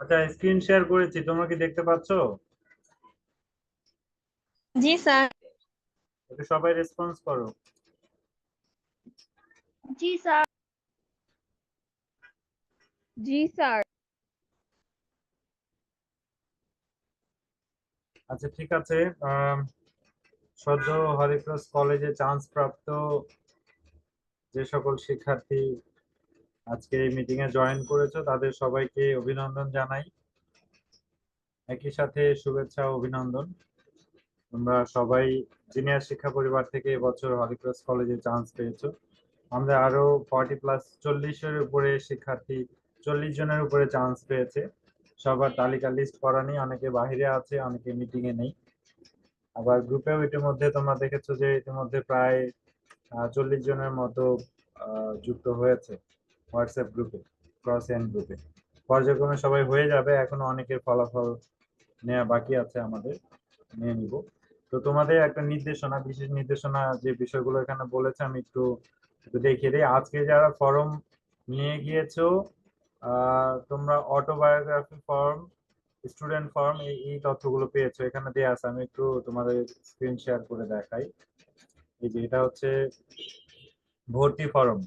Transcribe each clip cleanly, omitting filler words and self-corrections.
আচ্ছা, screen share করেছি, তোমরা কি দেখতে পাচ্ছো? জি স্যার। একটু সবাই রেসপন্স করো। জি স্যার। জি স্যার। আচ্ছা, ঠিক আছে। আহ সদ্য হরিক্রস কলেজে চান্স প্রাপ্ত যে সকল শিক্ষার্থী আজকে এই মিটিং এ জয়েন করেছো তাদের সবাইকে অভিনন্দন জানাই। একই সাথে শুভেচ্ছা ও অভিনন্দন। তোমরা সবাই জিনিয়ার শিক্ষা পরিবার থেকে এবছর হরিক্রস কলেজে চান্স পেয়েছো। আমরা আরো 40+, 40-এর উপরে শিক্ষার্থী, 40 জনের উপরে চান্স পেয়েছে। সবার তালিকা লিস্ট করা নেই, অনেকে বাহিরে আছে, অনেকে মিটিং এ নেই। আবার গ্রুপেও ইতিমধ্যে তোমরা দেখেছো যে ইতিমধ্যে প্রায় 40 জনের মতো যুক্ত হয়েছে হোয়াটসঅ্যাপ গ্রুপে, ক্রস এন্ড গ্রুপে। পর্যায়ক্রমে সবাই হয়ে যাবে, এখনো অনেকের ফলাফল নেওয়া বাকি আছে, আমাদের নিয়ে নিব। তো তোমাদের একটা নির্দেশনা, বিশেষ নির্দেশনা, যে বিষয়গুলো এখানে বলেছে আমি একটু একটু দেখিয়ে দিই। আজকে যারা ফর্ম নিয়ে গিয়েছো, তোমরা অটোবায়োগ্রাফি ফর্ম, স্টুডেন্ট ফর্ম, এই এই তথ্যগুলো পেয়েছো, এখানে দেওয়া আছে। আমি একটু তোমাদের স্ক্রিন শেয়ার করে দেখাই। এই যে এটা হচ্ছে ভর্তি ফর্ম,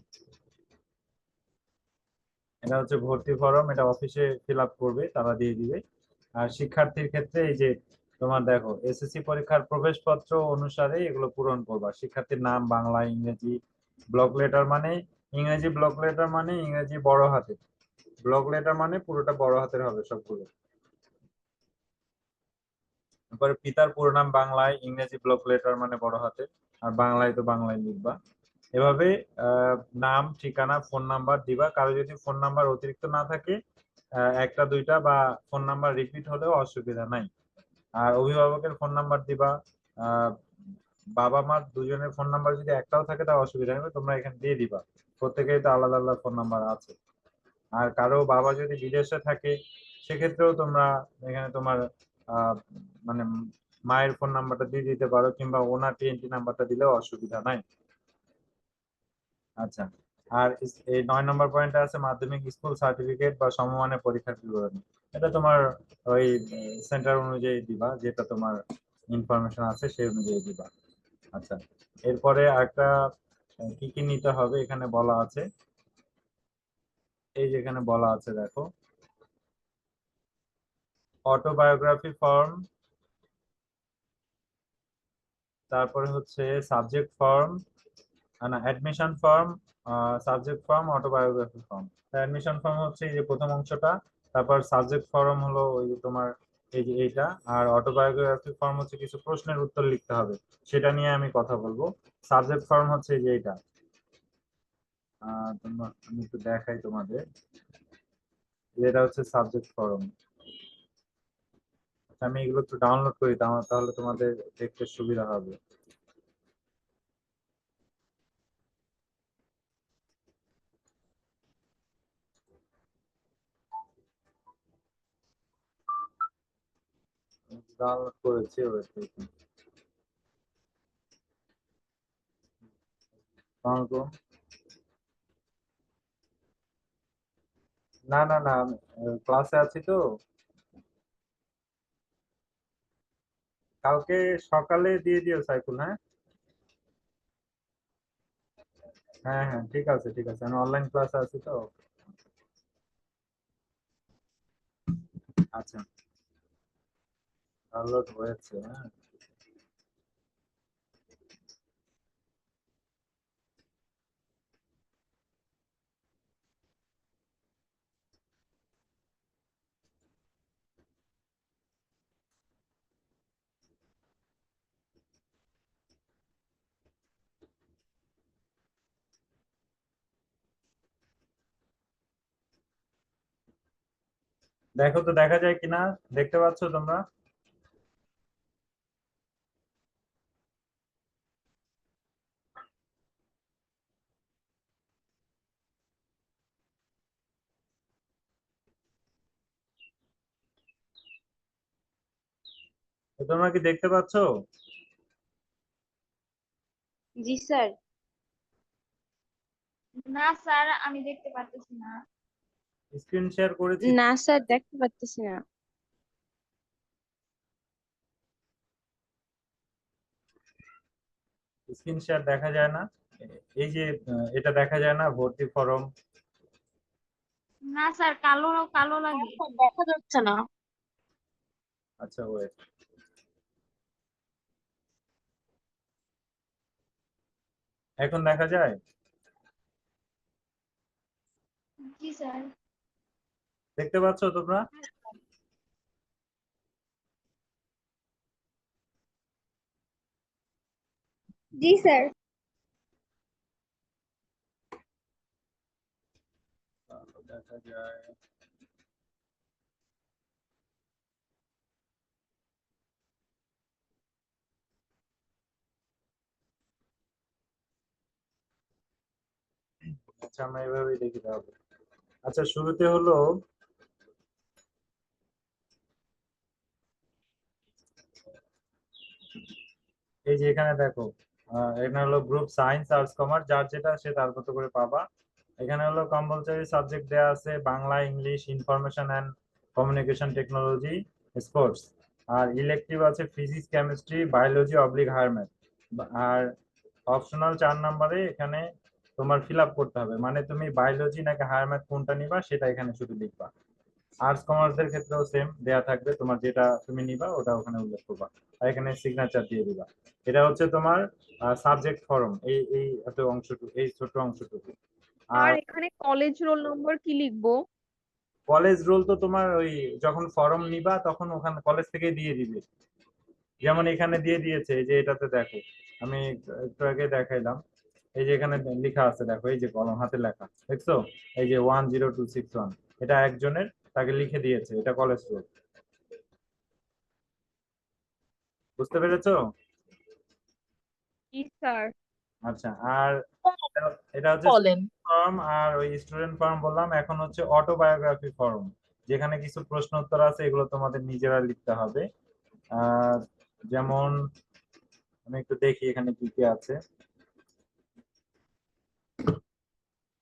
এটা হচ্ছে ভর্তি ফর্ম, এটা অফিসে ফিল আপ করবে, তারা দিয়ে দিবে। আর শিক্ষার্থীর ক্ষেত্রে এই যে তোমার দেখো, এসএসসি পরীক্ষার প্রবেশপত্র অনুসারে এগুলো পূরণ করবা। শিক্ষার্থীর নাম বাংলা, ইংরেজি, ব্লক লেটার মানে ইংরেজি, ব্লক লেটার মানে ইংরেজি বড় হাতের, ব্লক লেটার মানে পুরোটা বড় হাতের হবে সবগুলো। তারপরে পিতার পুরো নাম বাংলায়, ইংরেজি ব্লক লেটার মানে বড় হাতের, আর বাংলায় তো বাংলায় লিখবা। এভাবে আহ, নাম, ঠিকানা, ফোন নাম্বার দিবা। কারো যদি ফোন নাম্বার অতিরিক্ত না থাকে, একটা দুইটা বা ফোন নাম্বার রিপিট হলেও অসুবিধা নাই। আর অভিভাবকের ফোন নাম্বার দিবা। আহ, বাবা মার দুজনের ফোন নাম্বার যদি একটাও থাকে তাও অসুবিধা নেই, তোমরা এখানে দিয়ে দিবা। প্রত্যেকেই তো আলাদা আলাদা ফোন নাম্বার আছে। আর কারো বাবা যদি বিদেশে থাকে, সেক্ষেত্রেও তোমরা এখানে তোমার আহ, মানে মায়ের ফোন নাম্বারটা দিয়ে দিতে পারো, কিংবা ওনার টিএনটি নাম্বারটা দিলেও অসুবিধা নাই। আচ্ছা। আর এই 9 নম্বর পয়েন্টে আছে মাধ্যমিক স্কুল সার্টিফিকেট বা সমমানের পরীক্ষার বিবরণী। এটা তোমার ওই সেন্টার অনুযায়ী দিবা, যেটা তোমার ইনফরমেশন আছে সেই অনুযায়ী দিবা। আচ্ছা, এরপরে একটা কি কি নিতে হবে এখানে বলা আছে। এই যে এখানে বলা আছে দেখো, অটোবায়োগ্রাফি ফর্ম, তারপরে হচ্ছে সাবজেক্ট ফর্ম, না admission form, subject form, autobiography form. Admission form হচ্ছে এই যে প্রথম অংশটা, তারপর সাবজেক্ট ফর্ম হলো ওই যে তোমার এই যে এইটা, আর অটোবায়োগ্রাফি ফর্ম হচ্ছে কিছু প্রশ্নের উত্তর লিখতে হবে, সেটা নিয়ে আমি কথা বলবো। সাবজেক্ট ফর্ম হচ্ছে এই যে এটা। আমি একটু দেখাই তোমাদের, এটা হচ্ছে সাবজেক্ট ফর্ম। আমি এগুলো একটু ডাউনলোড করি, তাহলে তোমাদের দেখতে সুবিধা হবে। ডাউনলোড করেছি, ওয়েট দেখি। ডাউনলোড করুন। না না না, ক্লাসে আছি তো। কালকে সকালে দিয়ে দিও সাইফুল, হ্যাঁ। হ্যাঁ হ্যাঁ, ঠিক আছে ঠিক আছে, আমি অনলাইন ক্লাসে আছি তো। আচ্ছা, ডাউনলোড হয়েছে, হ্যাঁ। দেখো তো দেখা যায় কিনা, দেখতে পাচ্ছ তোমরা? তো তোমরা কি দেখতে পাচ্ছ? জি স্যার। না স্যার, আমি দেখতে পারতেছি না। স্ক্রিন শেয়ার করেছি। না স্যার, দেখতে পাচ্ছি না। স্ক্রিন শেয়ার দেখা যায় না? এই যে এটা দেখা যায় না, ভর্তি ফরম? না স্যার, কালো কালো লাগে। দেখা যাচ্ছে না। আচ্ছা, ওয়েট। এখন দেখা যায়? জি স্যার। দেখতে পাচ্ছ তোমরা? জি স্যার। দেখা যায়। আচ্ছা, আমরা এভাবেই দেখি তাহলে। আচ্ছা, শুরুতে হলো এই যে এখানে দেখো, এখানে হলো গ্রুপ সায়েন্স, আর্টস, কমার্স, যার যেটা সে তার মতো করে পাবা। এখানে হলো কম্পালসরি সাবজেক্ট দেয়া আছে Bangla, English, information and communication technology, sports. আর ইলেকটিভ আছে physics, chemistry, biology oblique higher math. আর অপশনাল 4 নম্বরে এখানে তোমার ফিল আপ করতে হবে, মানে তুমি বায়োলজি নাকি হায়ার ম্যাথ কোনটা নিবা সেটা এখানে শুধু লিখবা। আর্টস কমার্সদের ক্ষেত্রেও সেম দেয়া থাকবে, তোমার যেটা তুমি নিবা ওটা ওখানে উল্লেখ করবা, আর এখানে সিগনেচার দিয়ে দিবা। এটা হচ্ছে তোমার সাবজেক্ট ফরম, এই এত অংশটুকু, এই ছোট অংশটুকু। আর আর এখানে কলেজ রোল নম্বর কি লিখবো? কলেজ রোল তো তোমার ওই যখন ফর্ম নিবা তখন ওখানে কলেজ থেকে দিয়ে দিবে। যেমন এখানে দিয়ে দিয়েছে, এই যে এটাতে দেখো, আমি একটু আগে দেখাইলাম। এই যে এখানে লেখা আছে, দেখো এই যে কলম হাতে লেখা, দেখছো? এই যে 10261, এটা একজনের, তাকে লিখে দিয়েছে, এটা কলেজ রোল। বুঝতে পেরেছো? জি স্যার। আচ্ছা, আর এটা হচ্ছে বলেন। ফর্ম, আর ওই স্টুডেন্ট ফর্ম বললাম। এখন হচ্ছে অটোবায়োগ্রাফি ফর্ম, যেখানে কিছু প্রশ্ন উত্তর আছে, এগুলো তোমাদের নিজেরা লিখতে হবে। আহ যেমন আমি একটু দেখি এখানে কি কি আছে।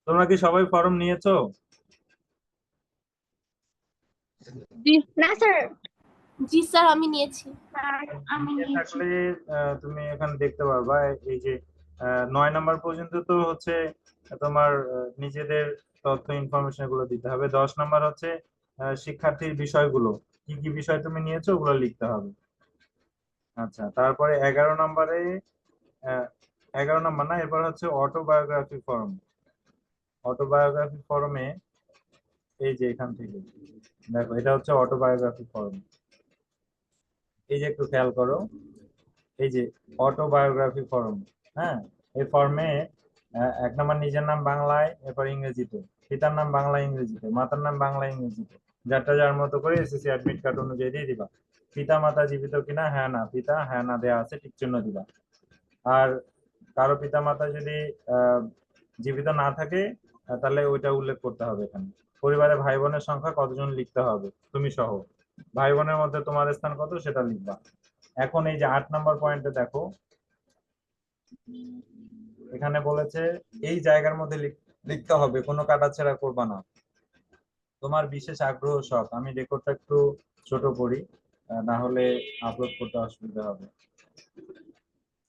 তোমরা কি সবাই ফর্ম নিয়েছো? জি না স্যার। জি স্যার, আমি নিয়েছি। স্যার, আমি নিয়ে নিয়েছি। থাকলে তুমি এখানে দেখতে পারবা। এই যে 9 নম্বর পর্যন্ত তো হচ্ছে তোমার নিজেদের তথ্য ইনফরমেশন গুলো দিতে হবে। 10 নম্বর হচ্ছে শিক্ষার্থীর বিষয়গুলো, কি কি বিষয় তুমি নিয়েছো ওগুলো লিখতে হবে। আচ্ছা, তারপরে 11 নম্বরে, আহ, 11 নম্বর না, এরপর হচ্ছে অটোবায়োগ্রাফি ফর্ম। অটোবায়োগ্রাফি ফর্মে এই যে এখান থেকে দেখো, এটা হচ্ছে অটোবায়োগ্রাফি ফর্ম। এই যে একটু খেয়াল করো, এই যে অটোবায়োগ্রাফি ফর্ম। হ্যাঁ, এই ফর্মে 1 নম্বর নিজের নাম বাংলায়, এরপর ইংরেজিতে, পিতার নাম বাংলা ইংরেজিতে, মাতার নাম বাংলা ইংরেজিতে, যারটা যার মতো করে এসএসসি অ্যাডমিট কার্ড অনুযায়ী দিয়ে দিবা। পিতা মাতা জীবিত কিনা, হ্যাঁ না পিতা, হ্যাঁ না দেয়া আছে, টিক চিহ্ন দিবা। আর কারো পিতা মাতা যদি আহ, জীবিত না থাকে, তাহলে ওইটা উল্লেখ করতে হবে এখানে। পরিবারে ভাই বোনের সংখ্যা কতজন লিখতে হবে, তুমি সহ। ভাই বোনের মধ্যে তোমার স্থান কত সেটা লিখবা। এখন এই যে 8 নম্বর পয়েন্টে দেখো, এখানে বলেছে এই জায়গার মধ্যে লিখতে হবে, কোনো কাটাছেঁড়া করবা না। তোমার বিশেষ আগ্রহ শখ, আমি রেকর্ডটা একটু ছোট করি, না হলে আপলোড করতে অসুবিধা হবে।